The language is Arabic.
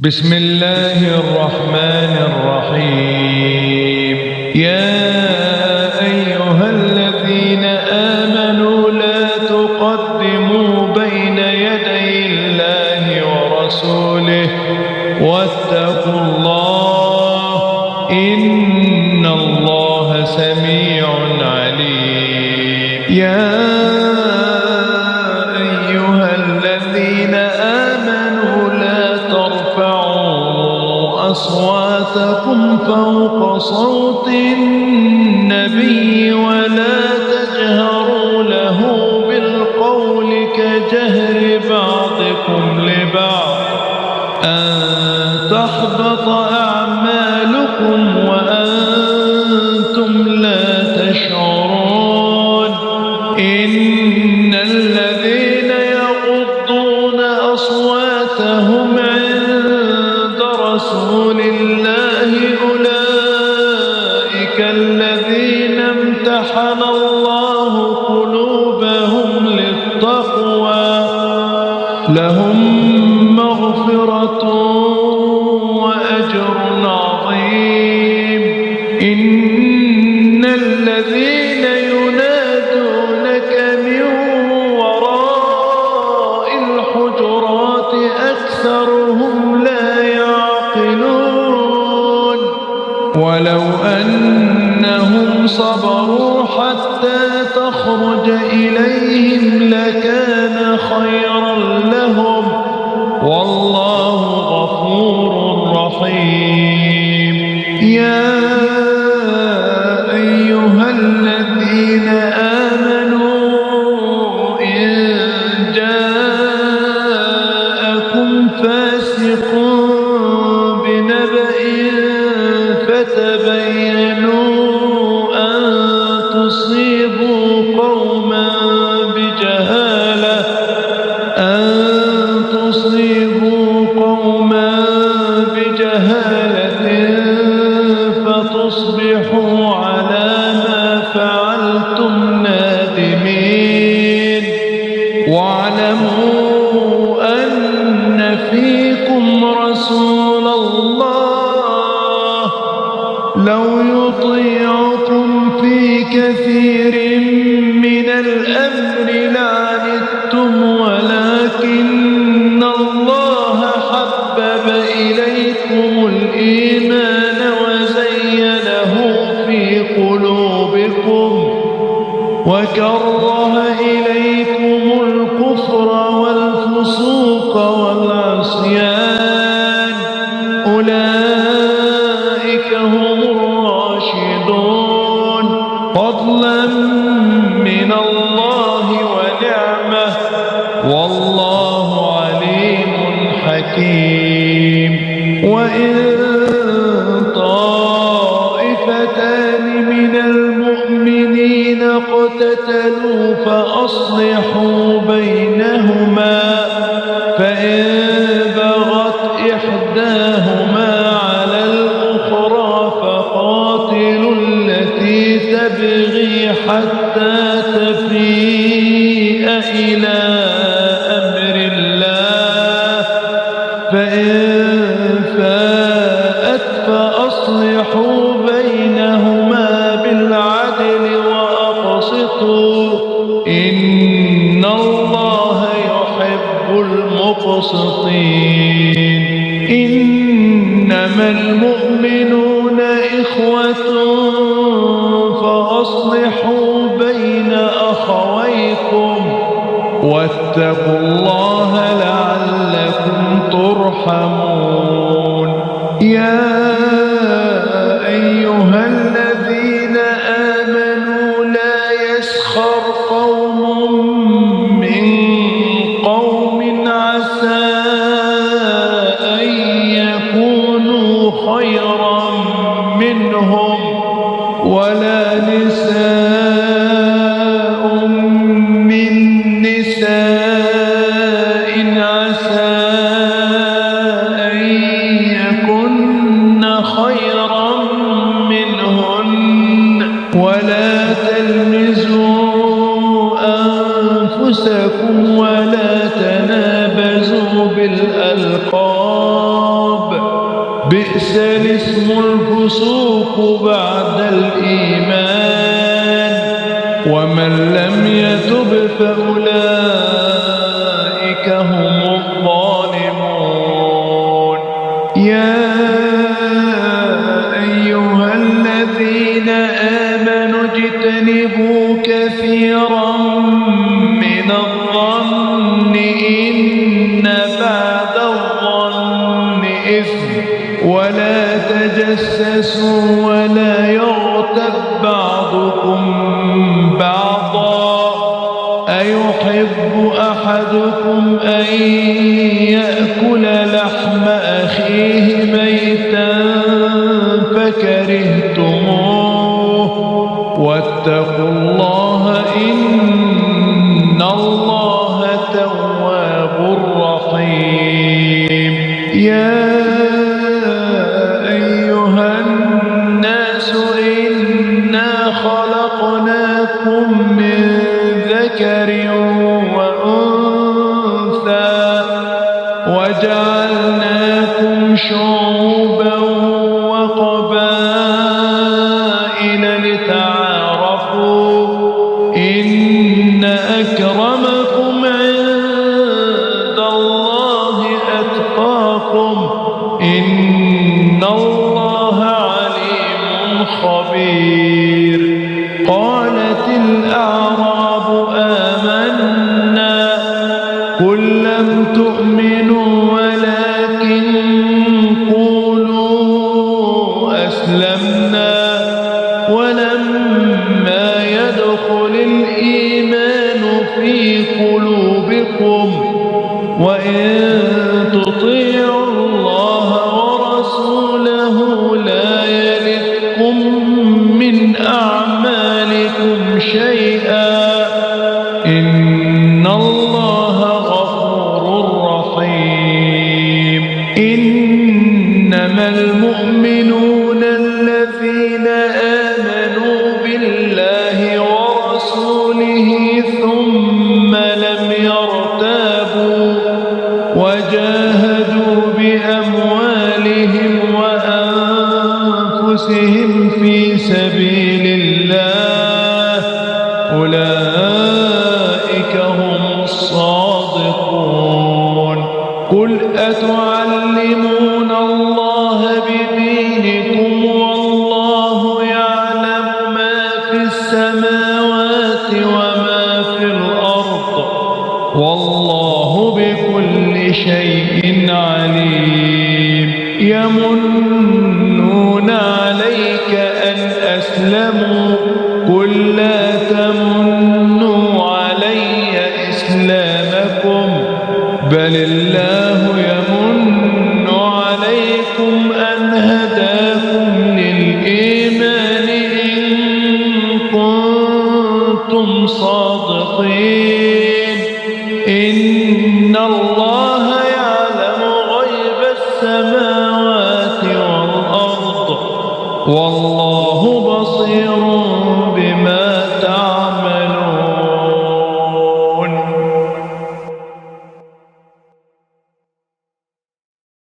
بسم الله الرحمن الرحيم. يا أيها الذين آمنوا لا تقدموا بين يدي الله ورسوله واتقوا الله إن الله سميع عليم. يا أيها الذين آمنوا لا ترفعوا أصواتكم فوق صوت النبي ولا تجهروا له بالقول كجهر بعضكم لبعض أن تحبط أعمالكم وأنتم لا تشعرون. إن الذين يغضون أصواتهم عند رسول الله أولئك الذين امتحن الله قلوبهم للتقوى لهم مغفرة وأجر عظيم. إن الذين ينادونك من وراء الحجرات أكثرهم لا يعقلون. ولو أنهم صبروا حتى تخرج إليهم لكان خيرا لهم والله غفور رحيم. يا أيها الذين آمنوا إن جاءكم فاسق بنبأ فتبينوا أن تصيبوا قوما بجهالة فتصبحوا على ما فعلتم نادمين. واعلموا أن فيكم رسول الله لو يطيعكم في كثير من الأمر لعنتم ولكن الله حبب إليكم الإيمان وزينه في قلوبكم وكره إليكم الكفر والفسوق والعصيان أولئك هم الراشدون فضلا من الله ونعمة والله عليم حكيم. وإن طائفتان من المؤمنين اقتتلوا فأصلحوا بينهما فإن بغت إحداهما على الأخرى فقاتلوا التي تبغي حتى تفيء إلى أمر الله فإن فاءت فأصلحوا بينهما بالعدل وأقسطوا إن الله يحب المقسطين. إنما المؤمنون إخوة فأصلحوا بين أخويكم واتقوا الله لعلكم ترحمون. يا أيها الذين آمنوا لا يسخر قوم من قوم عسى أن يكونوا خيرا منهم ولا نساء من نساء عسى أن يكن خيرا منهن ولا تلمزوا أنفسكم ولا تنابزوا بالألقاب بئس الاسم الفسوق بعد الإيمان ومن لم يتب فأولئك هم الظالمون يا أيها الذين آمنوا اجتنبوا كثيرا من الظن إن بعد الظن إثم ولا تجسسوا ولا يغتب بعضكم بعضا أيحب أحدكم أن يأكل لحم أخيه ميتا فكرهتموه واتقوا الله إن الله تواب رحيم يا أيها الناس إنا خلقناكم من ذكر وأنثى وجعلناكم شعوبا وقبائل لتعارفوا إن أكرمكم عند الله أتقاكم إن الله عليم خبير قالت الأعراب آمنا قل لم تؤمنوا ولكن قولوا أسلمنا ولما يدخل الإيمان في قلوبكم وإن تطيعوا الله ورسوله لا يلدكم من أعمالكم شيئا إن الله غفور رحيم إنما المؤمنون الذين آمنوا بالله ورسوله ثم لم يرتابوا وجاهدوا بأموالهم وأنفسهم في سبيل الله أولئك هم الصادقون قل أتعلمون الله بدينكم والله يعلم ما في السماوات وما في الأرض والله بكل شيء عليم يمنون عليك أن أسلموا قل لا تمنوا علي إسلامكم بل الله يمن عليكم أن هداكم للإيمان إن كنتم صادقين إن الله يعلم غيب السماوات والأرض والله بصير بما